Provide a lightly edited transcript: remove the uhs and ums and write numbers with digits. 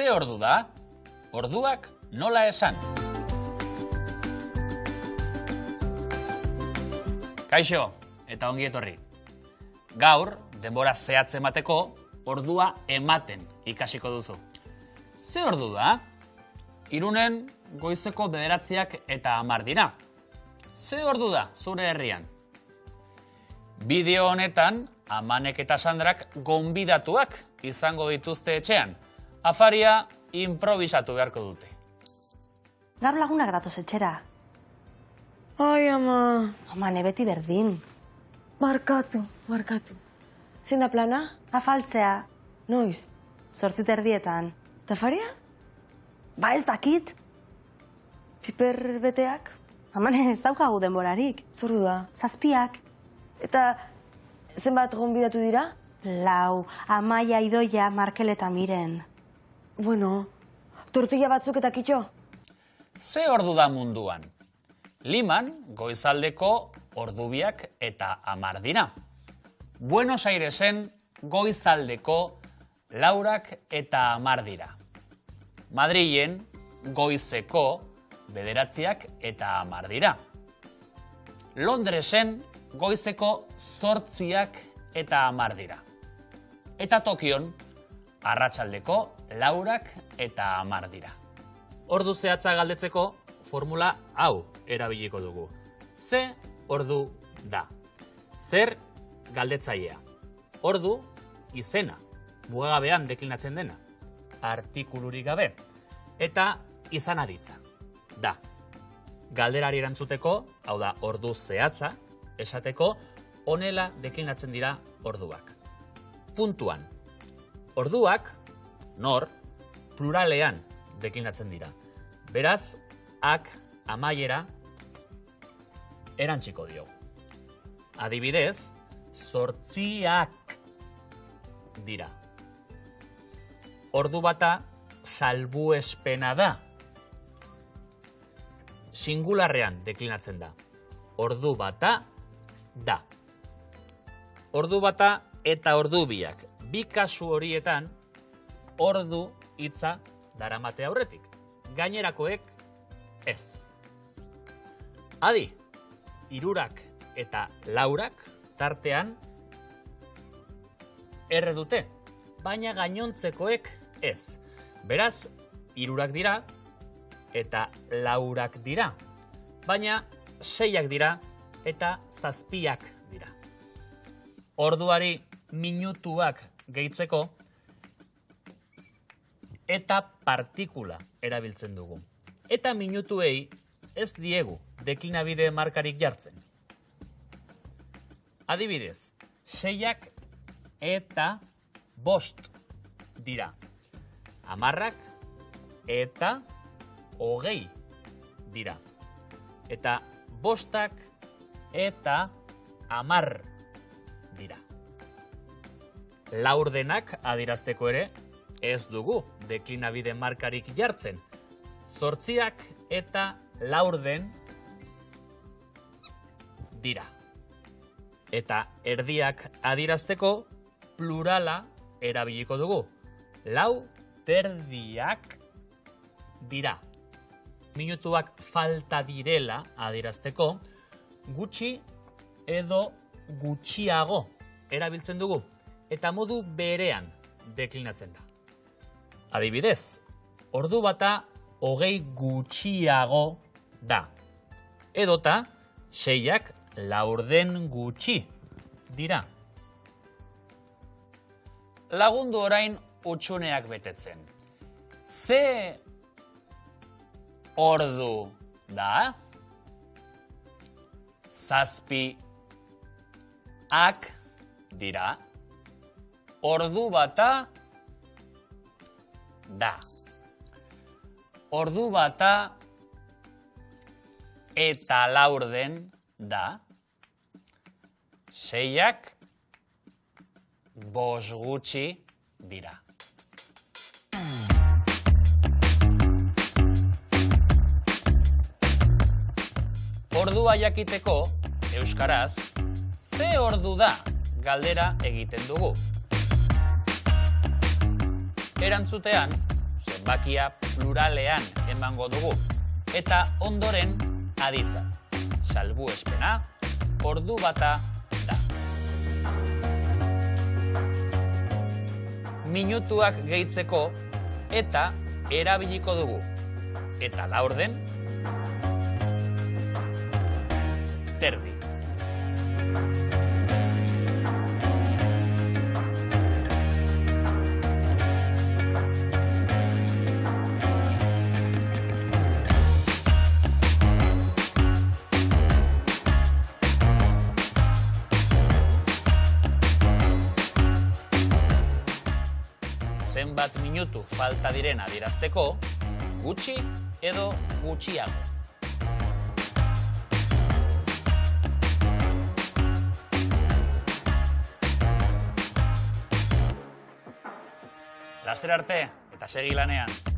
Ze ordu da? Orduak nola esan? Kaixo, eta ongi etorri. Gaur, denbora zehatz emateko, ordua ematen ikasiko duzu. Ze ordu da? Irunen goizeko 9 eta 10 dira. Ze ordu da zure herrian? Bideo honetan, Amanek eta Sandrak gonbidatuak izango dituzte etxean. Afaria improvisatu beharko dute. Gaur lagunak datoz etxera. Ai, ama. Ama, beti berdin. Markatu. Zein da plana? Afaltzea, Noiz? 8:30. Tafaria? Ba ez dakit. Piper beteak? Amane, ez daukagu denborarik. Zordu da. 7. Eta zenbat gonbidatu dira? 4, Amaia, Idoia, Markel eta Miren. Bueno, tortilla batzuk eta kitxo? Ze ordu da munduan? Liman, goizaldeko ordubiak eta 10 dira. Buenos Airesen, goizaldeko 4 eta 10 dira. Madrilen, goizeko 9 eta 10 dira. Londresen, goizeko 8 eta 10 dira. Eta Tokion, arratsaldeko 4 eta 10 dira. Ordu zehatza galdetzeko formula hau erabiliko dugu. Ze ordu da? Zer galdetzailea? Ordu izena, mugagabean deklinatzen dena, artikulurik gabe, eta izanaritza da. Galderari erantzuteko, hau da ordu zehatza, esateko honela deklinatzen dira orduak. Puntuan. Orduak, nor, pluralean deklinatzen dira. Beraz, ak amaiera erantziko dio. Adibidez, 8 dira. Ordu bata salbuespena da. Singularrean deklinatzen da. Ordu bata da. Ordu bata eta ordubiak. Bi kasu horietan, ordu hitza daramate aurretik. Gainerakoek ez. Adi, 3 eta 4 tartean erre dute, baina gainontzekoek ez. Beraz, 3 dira eta 4 dira, baina 6 dira eta 7 dira. Orduari minutuak gehitzeko eta partikula erabiltzen dugu. Eta minutuei ez diegu deklinabide markarik jartzen. Adibidez, 6 eta 5 dira. 10 eta 20 dira. Eta 5 eta 10 dira. Laurdenak adierazteko ere ez dugu deklinabide markarik jartzen. 8 eta 4 dira. Eta erdiak adierazteko plurala erabiliko dugu. 4 terdiak dira. Minutuak falta direla adierazteko gutxi edo gutxiago erabiltzen dugu. Eta modu berean deklinatzen da. Adibidez, ordu bata 20 gutxiago da. Edota, 6 laurden gutxi dira. Lagundu orain hutsuneak betetzen. Ze ordu da? 7 dira. Ordu bata da. Ordu bata eta 4 da. 6 5 gutxi dira. Ordua jakiteko, euskaraz, ze ordu da galdera egiten dugu. Erantzutean, zenbakia pluralean emango dugu. Eta ondoren aditza. Salbuespena, ordu bata da. Minutuak gehitzeko eta erabiliko dugu. Eta laurden, terdi. Zenbat minutu falta diren adierazteko, gutxi edo gutxiago. Laster arte eta segi lanean.